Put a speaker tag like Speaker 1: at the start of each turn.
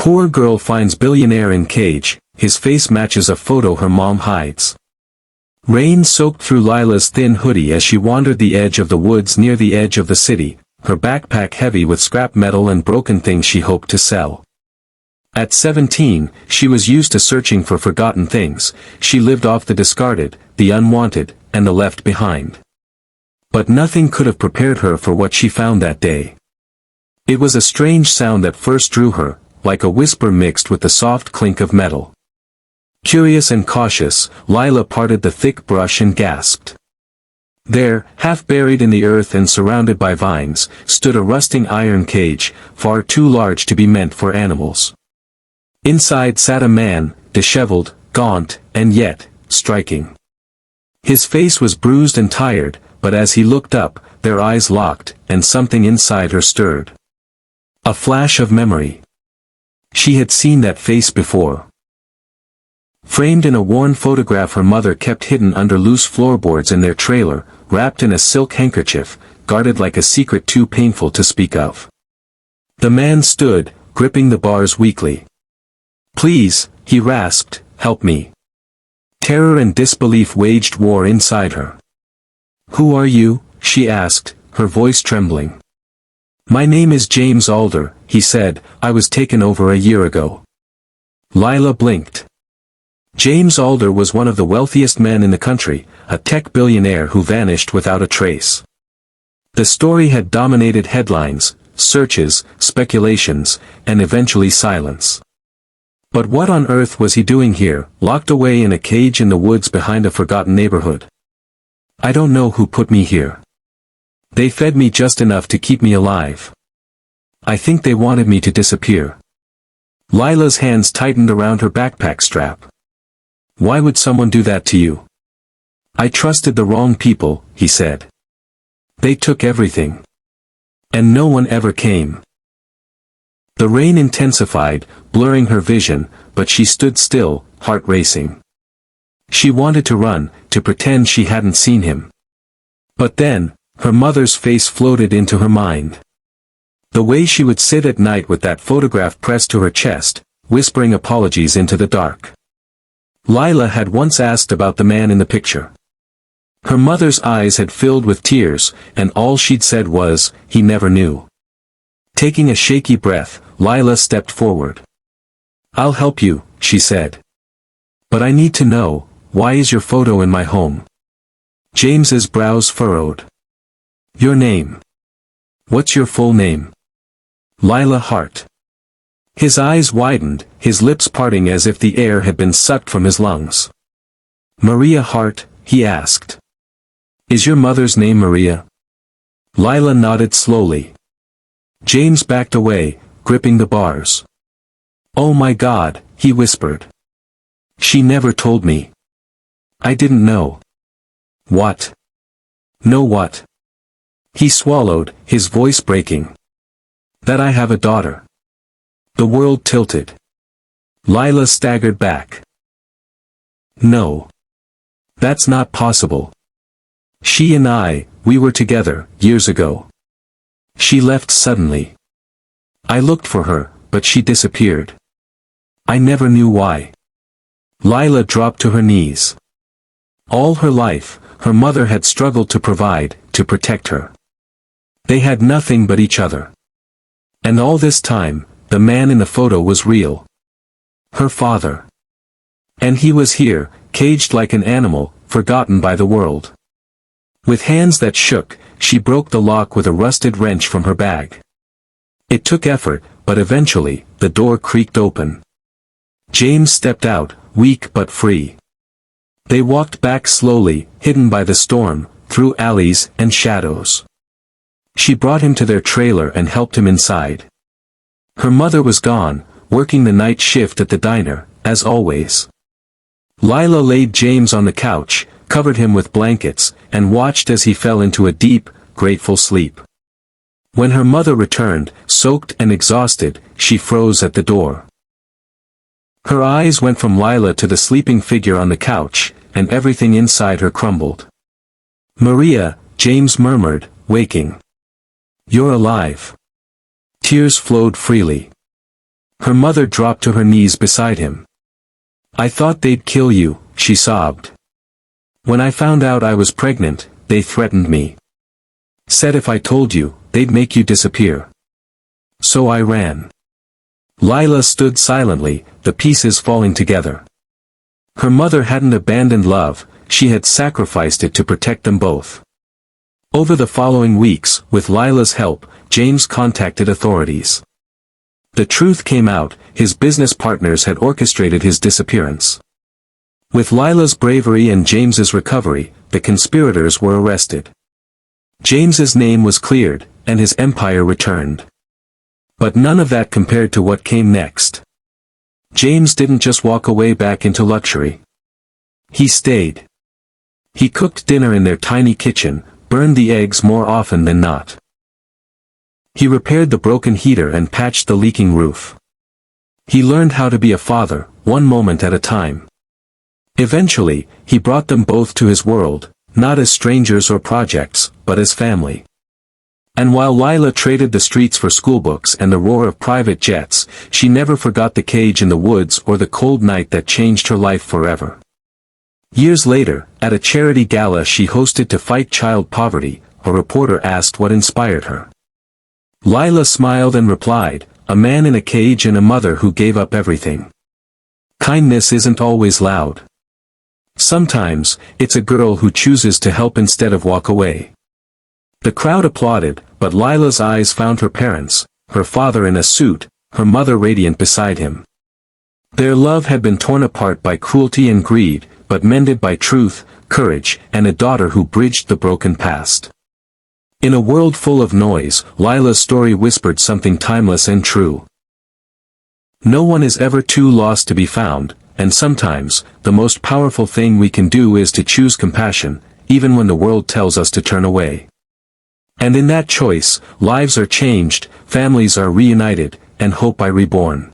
Speaker 1: Poor girl finds billionaire in cage, his face matches a photo her mom hides. Rain soaked through Lila's thin hoodie as she wandered the edge of the woods near the edge of the city, her backpack heavy with scrap metal and broken things she hoped to sell. At 17, she was used to searching for forgotten things. She lived off the discarded, the unwanted, and the left behind. But nothing could have prepared her for what she found that day. It was a strange sound that first drew her, like a whisper mixed with the soft clink of metal. Curious and cautious, Lila parted the thick brush and gasped. There, half buried in the earth and surrounded by vines, stood a rusting iron cage, far too large to be meant for animals. Inside sat a man, disheveled, gaunt, and yet, striking. His face was bruised and tired, but as he looked up, their eyes locked, and something inside her stirred. A flash of memory. She had seen that face before. Framed in a worn photograph her mother kept hidden under loose floorboards in their trailer, wrapped in a silk handkerchief, guarded like a secret too painful to speak of. The man stood, gripping the bars weakly. "Please," he rasped, "help me." Terror and disbelief waged war inside her. "Who are you?" she asked, her voice trembling. "My name is James Alder," he said. "I was taken over a year ago." Lila blinked. James Alder was one of the wealthiest men in the country, a tech billionaire who vanished without a trace. The story had dominated headlines, searches, speculations, and eventually silence. But what on earth was he doing here, locked away in a cage in the woods behind a forgotten neighborhood? "I don't know who put me here. They fed me just enough to keep me alive. I think they wanted me to disappear." Lila's hands tightened around her backpack strap. "Why would someone do that to you?" "I trusted the wrong people," he said. "They took everything. And no one ever came." The rain intensified, blurring her vision, but she stood still, heart racing. She wanted to run, to pretend she hadn't seen him. But then, her mother's face floated into her mind. The way she would sit at night with that photograph pressed to her chest, whispering apologies into the dark. Lila had once asked about the man in the picture. Her mother's eyes had filled with tears, and all she'd said was, "He never knew." Taking a shaky breath, Lila stepped forward. "I'll help you," she said. "But I need to know, why is your photo in my home?" James's brows furrowed. "Your name. What's your full name?" "Lila Hart." His eyes widened, his lips parting as if the air had been sucked from his lungs. "Maria Hart?" he asked. "Is your mother's name Maria?" Lila nodded slowly. James backed away, gripping the bars. "Oh my God," he whispered. "She never told me. I didn't know." "What?" "Know what?" He swallowed, his voice breaking. "That I have a daughter." The world tilted. Lila staggered back. "No. That's not possible. She and we were together, years ago. She left suddenly. I looked for her, but she disappeared. I never knew why." Lila dropped to her knees. All her life, her mother had struggled to provide, to protect her. They had nothing but each other. And all this time, the man in the photo was real. Her father. And he was here, caged like an animal, forgotten by the world. With hands that shook, she broke the lock with a rusted wrench from her bag. It took effort, but eventually, the door creaked open. James stepped out, weak but free. They walked back slowly, hidden by the storm, through alleys and shadows. She brought him to their trailer and helped him inside. Her mother was gone, working the night shift at the diner, as always. Lila laid James on the couch, covered him with blankets, and watched as he fell into a deep, grateful sleep. When her mother returned, soaked and exhausted, she froze at the door. Her eyes went from Lila to the sleeping figure on the couch, and everything inside her crumbled. "Maria," James murmured, waking. "You're alive." Tears flowed freely. Her mother dropped to her knees beside him. "I thought they'd kill you," she sobbed. "When I found out I was pregnant, they threatened me. Said if I told you, they'd make you disappear. So I ran." Lila stood silently, the pieces falling together. Her mother hadn't abandoned love, she had sacrificed it to protect them both. Over the following weeks, with Lila's help, James contacted authorities. The truth came out, his business partners had orchestrated his disappearance. With Lila's bravery and James's recovery, the conspirators were arrested. James's name was cleared, and his empire returned. But none of that compared to what came next. James didn't just walk away back into luxury. He stayed. He cooked dinner in their tiny kitchen, burned the eggs more often than not. He repaired the broken heater and patched the leaking roof. He learned how to be a father, one moment at a time. Eventually, he brought them both to his world, not as strangers or projects, but as family. And while Lila traded the streets for schoolbooks and the roar of private jets, she never forgot the cage in the woods or the cold night that changed her life forever. Years later, at a charity gala she hosted to fight child poverty, a reporter asked what inspired her. Lila smiled and replied, "A man in a cage and a mother who gave up everything. Kindness isn't always loud. Sometimes, it's a girl who chooses to help instead of walk away." The crowd applauded, but Lila's eyes found her parents, her father in a suit, her mother radiant beside him. Their love had been torn apart by cruelty and greed, but mended by truth, courage, and a daughter who bridged the broken past. In a world full of noise, Lila's story whispered something timeless and true. No one is ever too lost to be found, and sometimes, the most powerful thing we can do is to choose compassion, even when the world tells us to turn away. And in that choice, lives are changed, families are reunited, and hope are reborn.